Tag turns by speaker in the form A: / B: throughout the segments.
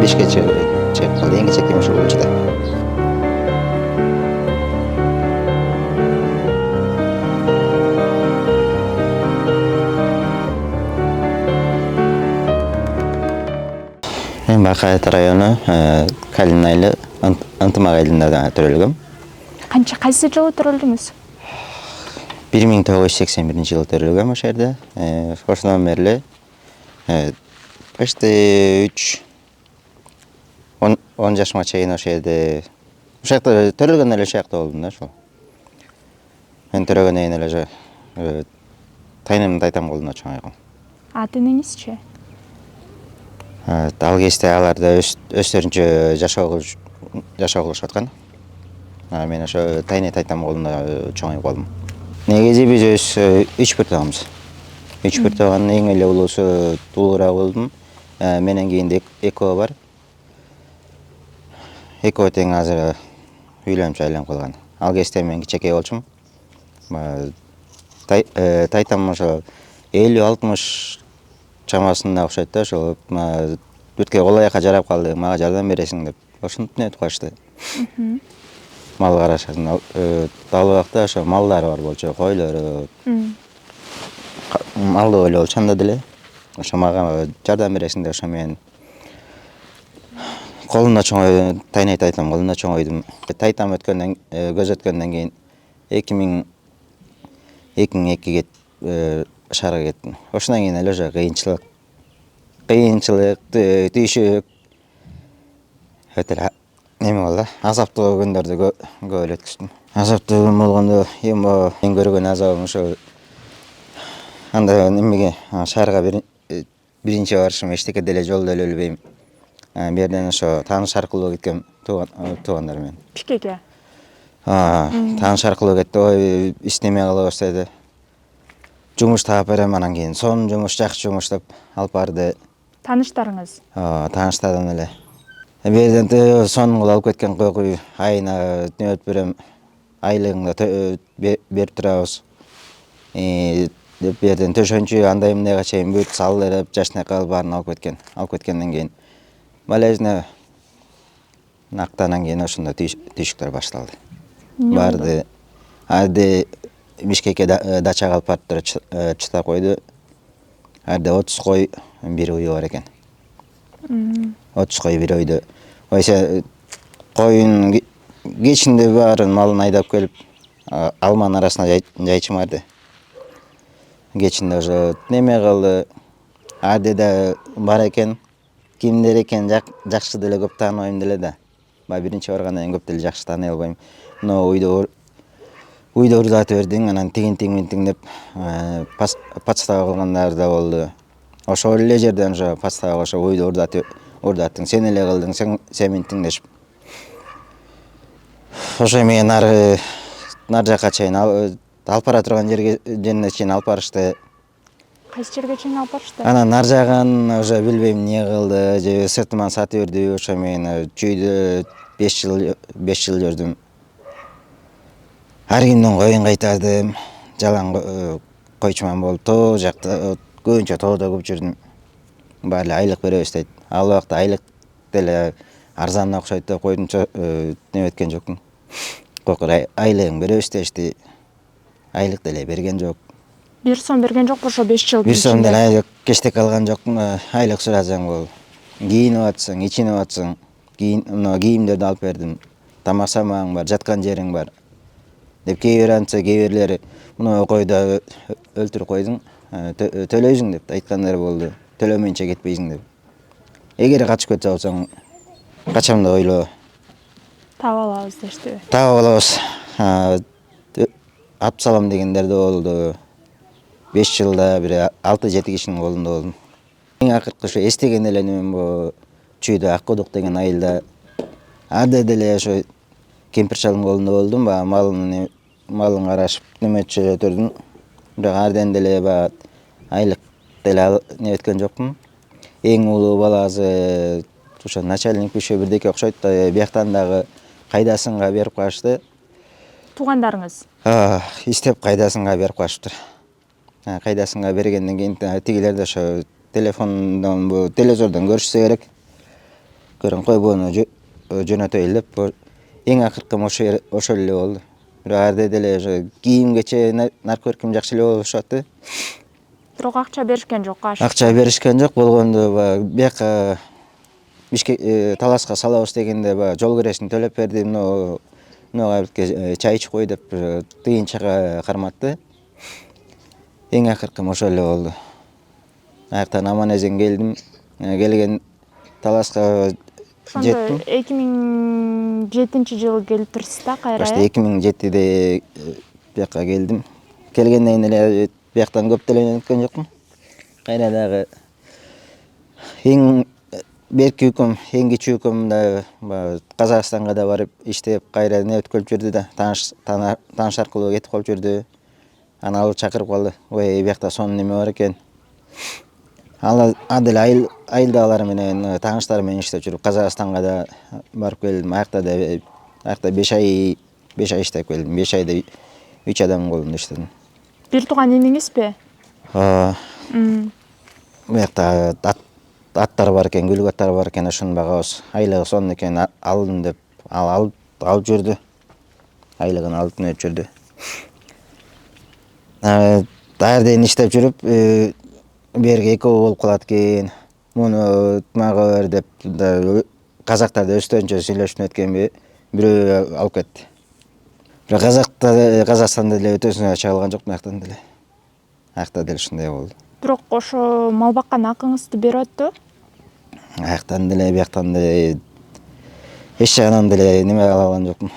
A: 5'e çekip kaldı. Yenge çektiğim şu uçta. Ben Bakayat rayonu Kalinaylı Ынтымақ айылында төрөлгөм.
B: Кайсы жылы төрөлдүңүз?
A: 1981 жылы төрөлгөм ошол жерде. Ошондон бери почти 10 жашыма чейин ошол жерде төрөлгөндөн эле ошол жакта болдум да ошол. Мен төрөгөндөн кийин эле тайнамдын тайтам колунда чоңойгом.
B: Ата-энеңизчи?
A: Ал кезде алар да өздөрүнчө жашоо кылышып аткан. Мен ошо тайне тайтам колунда чоңоюп калдым. Негизи биз 3 бир тагамыз. 3 бир тагамдын эң эле улуусу туулураак болдум. Менен кийин экөө бар. Экөө тең азыр үйлөнүп айланып калган. Ал кезде мен кичинекей болчумун. Тайтам ошо 50-60 чамасында окшойт да, ошол бүткө кол аякка жарап калды, мага жардам бересиң деп. Ошентип өтүп калышты. Мал карашатын. Дал убакта ошо малдары бар болчу, койлору. Малды ойлоп болчу анда деле. Ошо мага жардам бересиң деп ошо мен колунда чоңойдум, тайне тайтам колунда чоңойдум. Тайтам көз өткөндөн кийин 2002-ге шаарга кеттим. Ошондон кийин эле ошо кыйынчылык, түйшүк өтө неме болду, азаптуу күндөрдү көп эле өткөздүм. Азаптуу күн болгондо эң көргөн азабым ошо анда немеге шаарга биринчи барышым эчтеке деле жолдо эле билбейм. Берден ошо тааныш аркылуу кеткем туугандар менен.
B: Бишкекке?
A: Тааныш аркылуу кетти, ой иштеме кылабыз деди. Жумуш таап берем, анан кийин сонун жумуш, жакшы жумуш деп алып барды.
B: Тааныштарыңыз?
A: Тааныштардан эле. Берден сонун кылып алып кеткен койгуй, айына өтүп берем, айлыгыңды берип турабыз. Деп берден төшөнчү андай мындайга чейин бүт салдырып, жашнакы баарын алып кеткен. Алып кеткенден кийин болезне нактанан кийин ошондо түйшүктөр башталды. Барды. Арды Бишкекке дачага алып барып чытап койду. Арды 30 кой, бир уyu бар экен. 30 кой бир уйду. Ойса коюн кечинде баарын малын айдап келип, алманын арасына жайчымарды. Кечинде ошо неме кылды. Арды да бар экен. Кимдер экен жакшы деле көп тааныбайм деле да. Биринчи баргандан кийин көп деле жакшы тааный албайм. Мына уйду урдатып бердиң, анан тигин деп подстава кылгандар да болду. Ошол эле жерден ошо подстава ошо уйду урдаттың, сен эле кылдың, сен минтиң дешип. Ошо мени нар жакка чейин алып бара турган жерине чейин алып барышты.
B: Кайсы жерге чейин алып барышты?
A: Анан нар жагын уже билбейм эмне кылды, же сыртыман сатып берди, ошо мен чүйдө 5 жыл жүрдүм. Ар күндөн коюн кайтардым, жалаң койчуман болуп, тоо жакта көбүнчө тоодо көп жүрдүм. Баары айлык беребиз дейт. Ал убакта айлык деле арзан окшойт деп койдумча неме өткөн жокмун. Кокур айлыгын беребиз дешти. Айлык деле берген жок.
B: 1 сом берген жокпу ошо 5 жыл?
A: 1 сом деле кечтек алган жокмун. Айлык суразаң бол. Кийинип атсың, ичинип атсың. Кийимдерди алып бердим. Тамак самагың бар, жаткан жериң бар. Деп кейбирлери муну койду өлтүрүп койдуң, төлөйсүң деп айткандар болду. Төлөмөйүнчө кетпейсиң деп. Эгер качып кетсе болсоң, качам деп ойло.
B: Таап алабыз дештиби?
A: Таап алабыз. Алып салам дегендер да болду. 5 жылда бир 6-7 кишинин колунда болдум. Эң акыркы ошо эстеген эле немем бу чүйдө Аккудук деген айылда. Анда деле ошо кемпир шалдын колунда болдум. Малын карашып неметчү өтүрдүм. Бирок арден деле айлык деле не өткөн жокмун. Эң улуу баласы ошо начальник бишөө бирдеке окшойт да, бияктан дагы кайдасынга берип калышты.
B: Туугандарыңыз?
A: Истеп кайдасынга берип калышыптыр. Кайдасынга бергенден кийин тигилер да ошо телефондон телевизордон көрүшсө керек. көрөн койбоону жөнөтөйүн деп эң акыркы ошол эле болду. Бирок ар деле ошо кийимгече наркотиким жакшы эле болушат.
B: Бирок акча беришкен жок аш.
A: Акча беришкен жок болгондо бияка Таласка салабыз дегенде жол киресин төлөп берди. Мынуга чай ичип кой деп тыйынчага карматты. Эң акыркы ошол эле болду. Аяктан аман эсен келдим. Келген Таласка жеттим.
B: Ошондо 2007-жылы келип турсуз да кайра?
A: Башта 2007-де бияка келдим. Келгенден эле бияктан көп деле өткөн жокмун. Кайра дагы эң берки үкөм, эң кичүү үкөм да Казакстанга да барып иштеп, кайра өткөлүп жүрдү да, тааныш аркылуу кетип калып жүрдү. Аны алып чакырып калды. Ой, биякта сонун неме бар экен. Ал деле айылдагылар менен, тааныштар менен иштеп жүрүп, Казакстанга да барып келдим. Аякта 5 ай иштеп келдим. 5 айда 3 адамдын колунда иштедим.
B: Бир тууган иниңизби?
A: Биякта аттар бар экен, күлүк аттар бар экен, ошону багабыз. Айлыгы сонун экен, алдым деп, алып жүрдү. Айлыгын алып нөт жүрдү. Дайырден иштеп жүрүп, берге экөө болуп калат экен. Муну мага бер деп казактарды өздөрүнчө сүйлөшүп өткөнбү, бирөө алып кетти. Бирок Казакстанда деле өтөсүнө чыга жокмун, аяктан деле. Аякта деле ушундай болду.
B: Бирок ошо мал баккан акыңызды берип атты?
A: Аяктан деле, бияктан деле эч жагынан деле неме ала алган жокмун.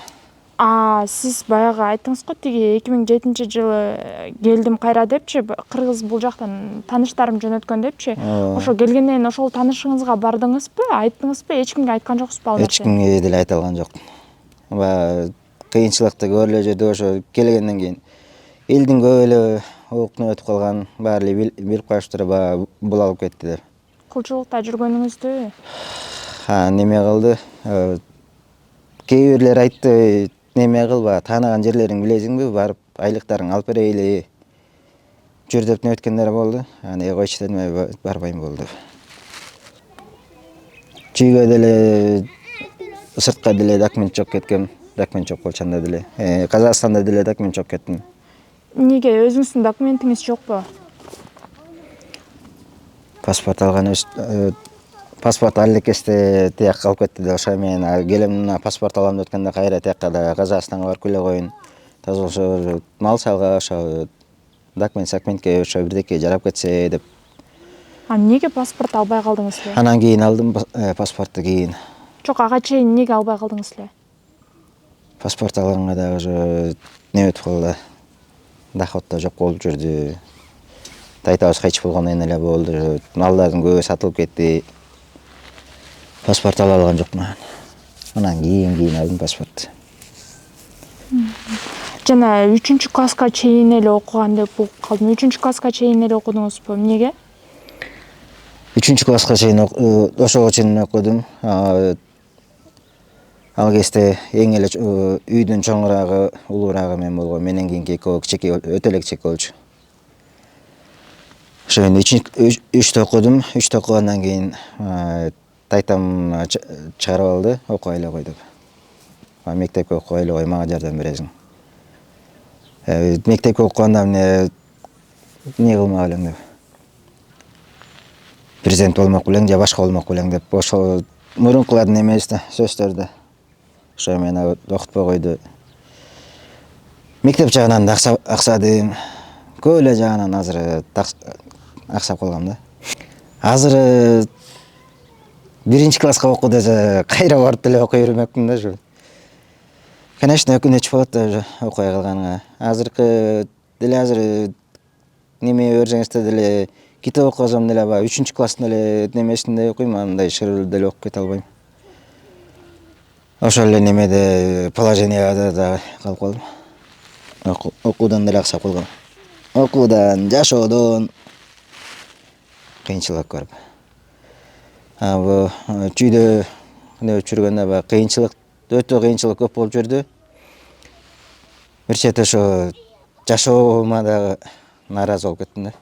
B: Сиз баягы айттыңыз го, тиги 2007-жылы келдим кайра депчи, кыргыз бул жактан тааныштарым жөнөткөн депчи. Ошо келгенден кийин ошол таанышыңызга бардыңызбы, айттыңызбы, эч кимге айткан жоксузбу ал нерсени?
A: Эч кимге деле айта алган жокмун. Кыйынчылыкты көп эле жүрдү, ошо келгенден кийин элдин көп эле окуну өтүп калган, баары эле билип калышыптыр, бул алып кетти деп.
B: Кулчулукта жүргөнүңүздү
A: неме кылды. Кээ бирлер айтты, неме кыл, таанаган жерлериң билесиңби, барып айлыктарың алып берейли. Жүр деп өткөндөр болду. Койчу дедим, барбайм болду. Чүйгө деле, сыртка деле документ жок кеткем. Документ жок болчу анда деле. Казакстанда деле документ жок кеттим.
B: Эмнеге, өзүңүздүн документиңиз жокпу?
A: Паспорт алган паспорт аллекесте тияк алып кетти да, ошо менен келем паспорт алам деп өткөндө кайра тиякка да Казакстанга барып келе коеюн. Таза ошо мал салга, ошо документке ошо бирдеке жарап кетсе деп.
B: Эмнеге паспорт албай калдыңыз эле?
A: Анан кийин алдым паспортту кийин.
B: Жок, ага чейин эмнеге албай калдыңыз эле?
A: Паспорт алганга да уже не өтүп калды. Доход да жок болуп жүрдү. Тайтабыз кайтып болгондон эле болду. Малдардын көбү сатылып кетти. Паспорт ала алган жокмун. Анан кийин алдым паспорту.
B: Жана 3-класска чейин эле окуган деп угуп калдым. 3-класска чейин эле окудуңузбу? Эмнеге?
A: 3-класска чейин ошого чейин окудум. Ал кезде эң эле үйдүн чоңурагы, улуурагы мен болгом. Менен кийинки экөө кичинекей, өтө эле кичинекей болчу. Ошо мен 3-тө окудум. 3-тө окугандан кийин тайтам чыгарып алды, окубай эле кой деп. Мектепке окубай эле кой, мага жардам бересиң. Мектепке окуганда эмне кылмак элең деп. Президент болмок белең же башка болмок белең деп. Ошол мурункулардын эмеси да, сөздөрдү. Ошо мени окутпой койду. Мектеп жагынан да аксадым. Көп эле жагынан азыр аксап калгам да. Азыр 1-класска оку десе кайра барып деле окуй бермекмин да ушу. Конечно, өкүнүч болот да окубай калганга. Азыр неме берсеңизде деле китеп окусам деле 3-класстын эле немесинде окуйм, андай шырылып деле окуп кете албайм. Ошол эле немеде положенияда да калып калдым. Окуудан деле аксап калгам. Окуудан, жашоодон кыйынчылык көрүп. Чүйдө жүргөндө өтө кыйынчылык көп болуп жүрдү. Бир чети ошо жашоома дагы нааразы болуп кеттим да.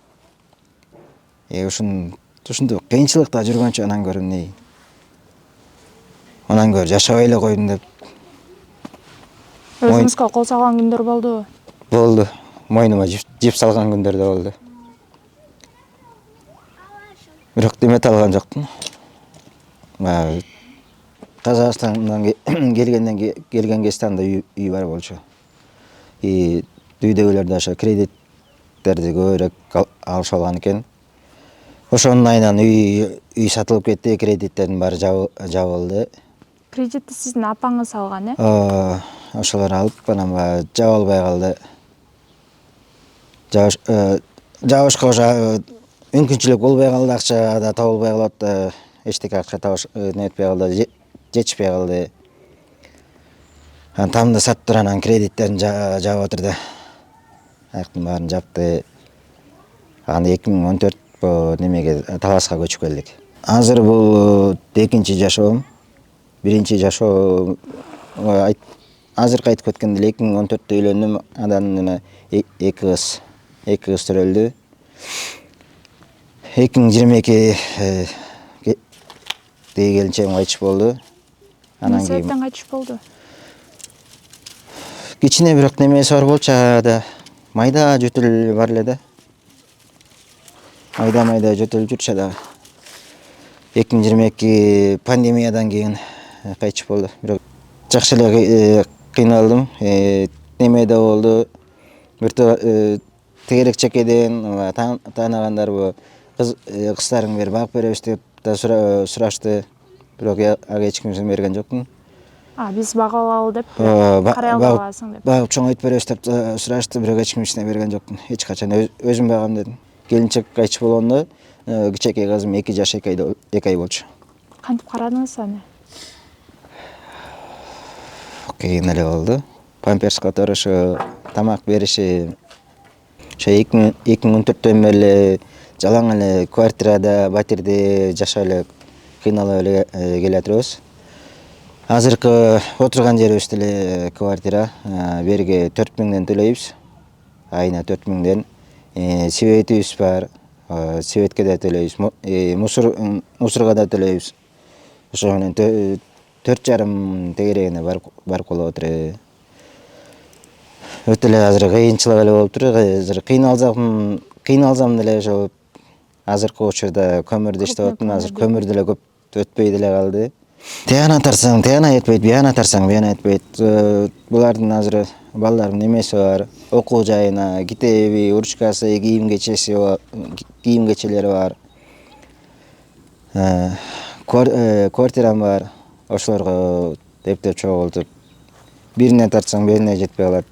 A: Ушундай кыйынчылыкта жүргөнчө анан көрүм анан көрө жашабай эле койдум деп.
B: Өзүңүзгө кол салган күндөр болдубу?
A: Болду. Мойнума жип салган күндөр да болду. Бирок демет алган жоктун. Казакстандан келген кезде анда үй бар болчу. Үйдөгүлөр да ошо кредиттерди көбүрөөк алышып алган экен. Ошонун айынан үй сатылып кетти, кредиттердин баары жабылды.
B: Кредитти сиздин апаңыз алган, э?
A: Ошолор алып, анан жаба албай калды. Жабышка ошо мүмкүнчүлүк болбой калды, акча да табылбай калат, эчтеке акча табыш нетпей калды, жетишпей калды. Тамды саттыр, анан кредиттерин жаап отурду. Аяктын баарын жапты. Аны 2014 немеге Таласка көчүп келдик. Азыр бул экинчи жашоом. Биринчи жашоо азыр кайтып кеткенде 2014 үйлөндүм. Андан эки кыз төрөлдү. 2022 келинчегим кайтыш болду.
B: Анан себептен кайтыш болду?
A: Кичине бирок немеси бар болчу, майда жөтүл бар эле да. Майда жөтүл жүрчү дагы. 2022 пандемиядан кийин кайтыш болду. Бирок жакшы эле кыйналдым. Неме да болду. Бир тегерек чекеден тааныгандар кыздарың бери багып беребиз деп да сурашты. Бирок ага эч ким берген жокмун.
B: Биз багып алалы деп, карай албайсың деп.
A: Багып чоңойтуп беребиз деп сурашты, бирок эч ким берген жокмун. Эч качан өзүм багам дедим. Келинчек кайтыш болгондо кичинекей кызым 2 жаш 2 ай болчу.
B: Кантип карадыңыз аны?
A: Кийин эле болду. Памперс которушу, тамак бериши. Ошо 2014төн бери жалаң эле квартирада, батирде жашап эле кыйналып эле келатырбыз. Азыркы отурган жерибиз деле квартира. Берге 4000ден төлөйбүз. Айына 4000ден. Светибиз бар. Светке да төлөйбүз. Мусорго да төлөйбүз. Ошо менен 4,5 тегерегине барып калып отур. Өтө эле азыр кыйынчылык эле болуп тур. Азыр кыйналсам деле ошо азыркы учурда көмүрдө иштеп атам. Азыр көмүр деле көп өтпөй деле калды. Тияна тарсаң, тияна этпейт, бияна тарсаң, бияна этпейт. Булардын азыр балдардын немеси бар. Окуу жайына, китеби, уручкасы, кийим кечелери бар. Квартирам бар. Ошолорго эптеп чогултуп, бирине тартсаң, бирине жетпей калат.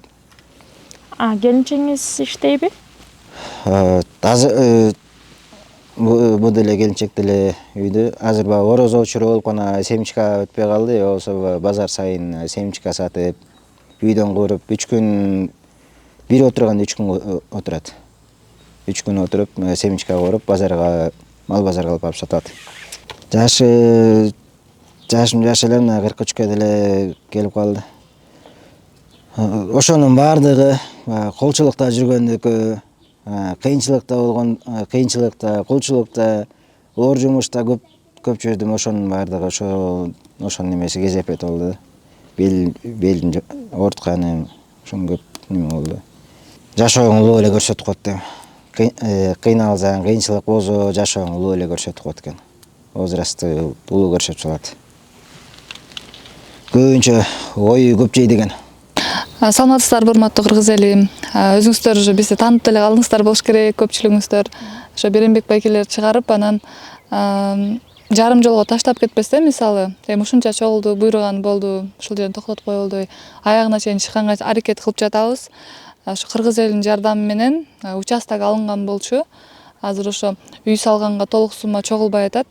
B: Келинчегиңиз иштейби?
A: Азыр бу деле келинчек деле үйдө. Азыр орозо учуру болуп кана семечка өтпөй калды. Болсо базар сайын семечка сатып, үйдөн куруп 3 күн бир отурганда 3 күн отурат. 3 күн отуруп, семечка куруп, мал базарга алып сатат. Жашым жаш эле, 43-кө деле келип калды. Ошонун баардыгы колчулукта жүргөндүкү, кыйынчылыкта болгон, кыйынчылыкта, кулчулукта, оор жумушта көп жүрдүм. Ошонун баардыгы ошонун немеси кезепет болду. Белин оорутканы, ошон көп неме болду. Жашооң улуу эле көрсөтүп коет дейм. Кыйналсаң, кыйынчылык болсо, жашооң улуу эле көрсөтүп коет экен. Возрастты улуу көрсөтүп салат. Көбүнчө ою көп жейт экен.
C: Саламатсыздарбы, урматтуу кыргыз эли. Өзүңүздөр уже бизди таанып деле калдыңыздар болуш керек, көпчүлүгүңүздөр. Ошо Беренбек байкелер чыгарып, анан жарым жолго таштап кетпестен, мисалы, ушунча чогулду, буйруган болду, ушул жерден токтотуп коелду, аягына чейин чыкканга аракет кылып жатабыз. Ошо кыргыз элинин жардамы менен участок алынган болчу. Азыр ошо үй салганга толук сумма чогулбай атат.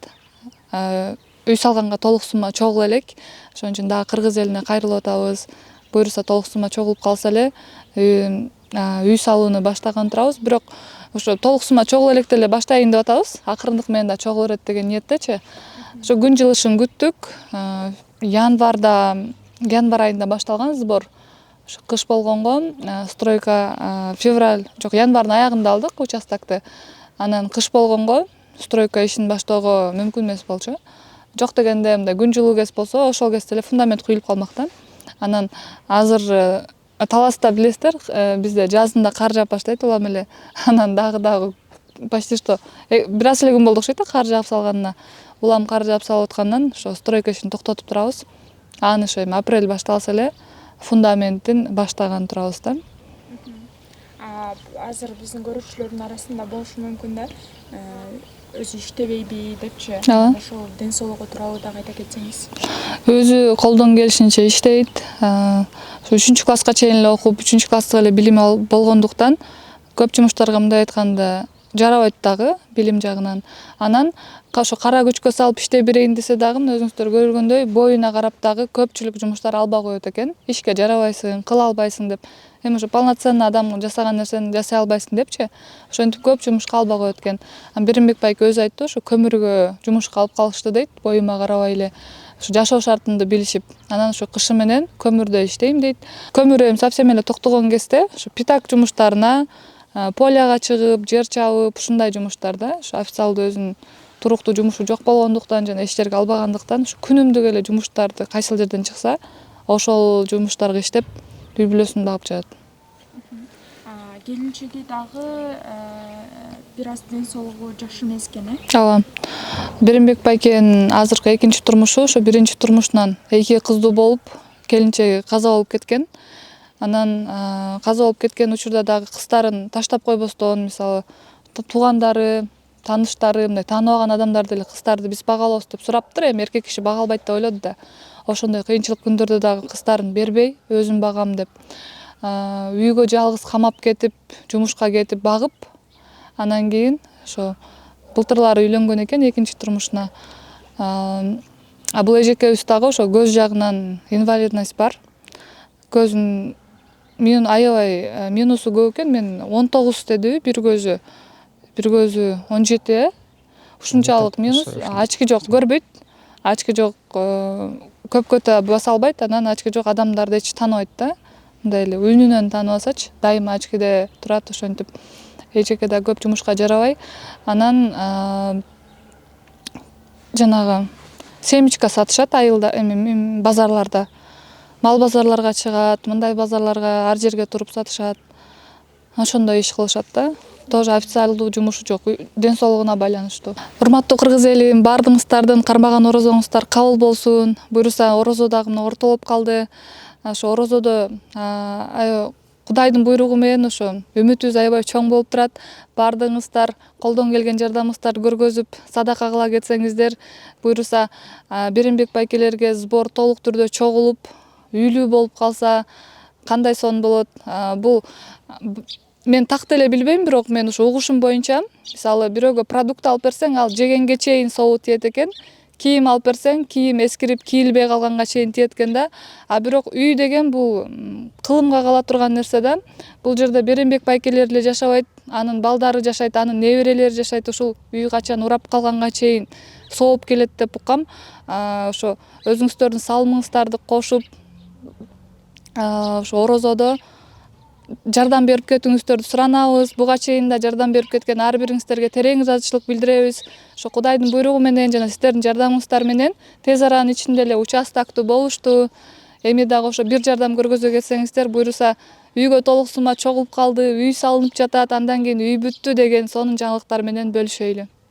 C: Үй салганга толук сумма чогула элек. Ошон үчүн дагы кыргыз элине кайрылып атабыз. Буюрса толук сумма чогулуп калса эле үй салууну баштаган турабыз. Бирок ошо толук сумма чогула элек деле баштайын деп атабыз. Акырындык менен да чогула берет деген ниеттечи. Ошо күн жылышын күттүк. Январ айында башталган сбор. Ошо кыш болгонго стройка январдын аягында алдык участокты. Анан кыш болгонго стройка ишин баштоого мүмкүн эмес болчу. жок дегенде мындай күн жылуу кез болсо ошол кезде эле фундамент куюлуп калмак да. Анан азыр Таласта билесиздер, бизде жазында кар жаап баштайт улам эле. Анан дагы почти что бир аз эле күн болду окшойт да кар жаап салганына. Улам кар жаап салып аткандан ошо стройка ишин токтотуп турабыз. Аны ошо эми апрель башталса эле фундаментин баштаган турабыз да.
B: Азыр биздин көрүүчүлөрдүн арасында болушу мүмкүн да, өзү иштебейби депчи. Ошол ден соолугу тууралуу дагы айта кетсеңиз.
C: Өзү колдон келишинче иштейт. Ушу 3-класска чейин эле окуп, 3-класстык эле билими болгондуктан көп жумуштарга мындай айтканда жарабайт дагы билим жагынан. Анан ошо кара күчкө салып иштей берейин десе дагы өзүңүздөр көргөндөй боюна карап дагы көпчүлүк жумуштар албай коет экен. Ишке жарабайсың, кыла албайсың деп. Эми ошо полноценный адам жасаган нерсени жасай албайсың депчи. Ошентип көп жумушка албай коет экен. Беримбек байке өзү айтты, ошо көмүргө жумушка алып калышты дейт, боюма карабай эле. Ошо жашоо шартымды билишип, анан ошо кышы менен көмүрдө иштейм дейт. Көмүр эми совсем эле токтогон кезде ошо питак жумуштарына, поляга чыгып, жер чабып, ушундай жумуштарда, ошо официалдуу өзүнүн туруктуу жумушу жок болгондуктан жана эч жерге албагандыктан ошо күнүмдүк эле жумуштарды кайсыл жерден чыкса, ошол жумуштарга иштеп үй бүлөсүн багып жатат.
B: Келинчеги дагы бир аз ден соолугу жакшы эмес экен,
C: Ооба. Беримбек байкенин азыркы экинчи турмушу ошо биринчи турмушунан 2 кыздуу болуп, келинчеги каза болуп кеткен. Анан каза болуп кеткен учурда дагы кыздарын таштап койбостон, мисалы туугандары, тааныштары, мындай тааныбаган адамдар деле кыздарды биз бага алабыз деп сураптыр. Эми эркек киши бага албайт деп ойлоду да. Ошондой кыйынчылык күндөрдө дагы кыздарын бербей, өзүм багам деп үйгө жалгыз камап кетип, жумушка кетип багып, анан кийин ошо былтырлары үйлөнгөн экен экинчи турмушуна. Бул эжекебиз дагы ошо көз жагынан инвалидность бар. Көзүн аябай минусу көп экен. Мен 19 дедиби бир көзү 17. Ушунчалык минус. Ачки жок, көрбөйт. Ачки жок, көпкө баса албайт. Анан ачки жок адамдарды эч тааныбайт да. Мындай эле үнүнөн тааныбасачы, дайыма ачкиде турат, ошентип эжеке да көп жумушка жарабай. Анан жанагы семечка сатышат айылда, эми базарларда. Мал базарларга чыгат, мындай базарларга ар жерге туруп сатышат. Ошондой иш кылышат да. Тоже официалдуу жумушу жок, ден соолугуна байланыштуу. Урматтуу кыргыз элим, баардыгыңыздардын кармаган орозоңуздар кабыл болсун. Буюрса орозо дагы мына ортолоп калды. Ошо орозодо Кудайдын буйругу менен ошо үмүтүбүз аябай чоң болуп турат. Баардыгыңыздар колдон келген жардамыңыздарды көргөзүп, садака кыла кетсеңиздер, буюрса Беримбек байкелерге сбор толук түрдө чогулуп, үйлүү болуп калса кандай сонун болот. Бул мен так деле билбейм, бирок мен ошо угушум боюнча, мисалы бирөөгө продукт алып берсең, ал жегенге чейин сообу тиет экен. Кийим алып берсең, кийим эскирип, кийилбей калганга чейин тиет экен да. Бирок үй деген бул кылымга кала турган нерсе да. Бул жерде Беримбек байкелер эле жашабайт, анын балдары жашайт, анын неберелери жашайт. Ушул үй качан урап калганга чейин сооп келет деп уккам. Ошо өзүңүздөрдүн салымыңыздарды кошуп, ошо орозодо жардам берип кетүүңүздөрдү суранабыз. Буга чейин да жардам берип кеткен ар бириңиздерге терең ыраазычылык билдиребиз. Ошо Кудайдын буйругу менен жана сиздердин жардамыңыздар менен тез аранын ичинде эле участактуу болушту. Эми дагы ошо бир жардам көргөзө кетсеңиздер, буюрса үйгө толук сумма чогулуп калды, үй салынып жатат, андан кийин үй бүттү деген сонун жаңылыктар менен бөлүшөйлү.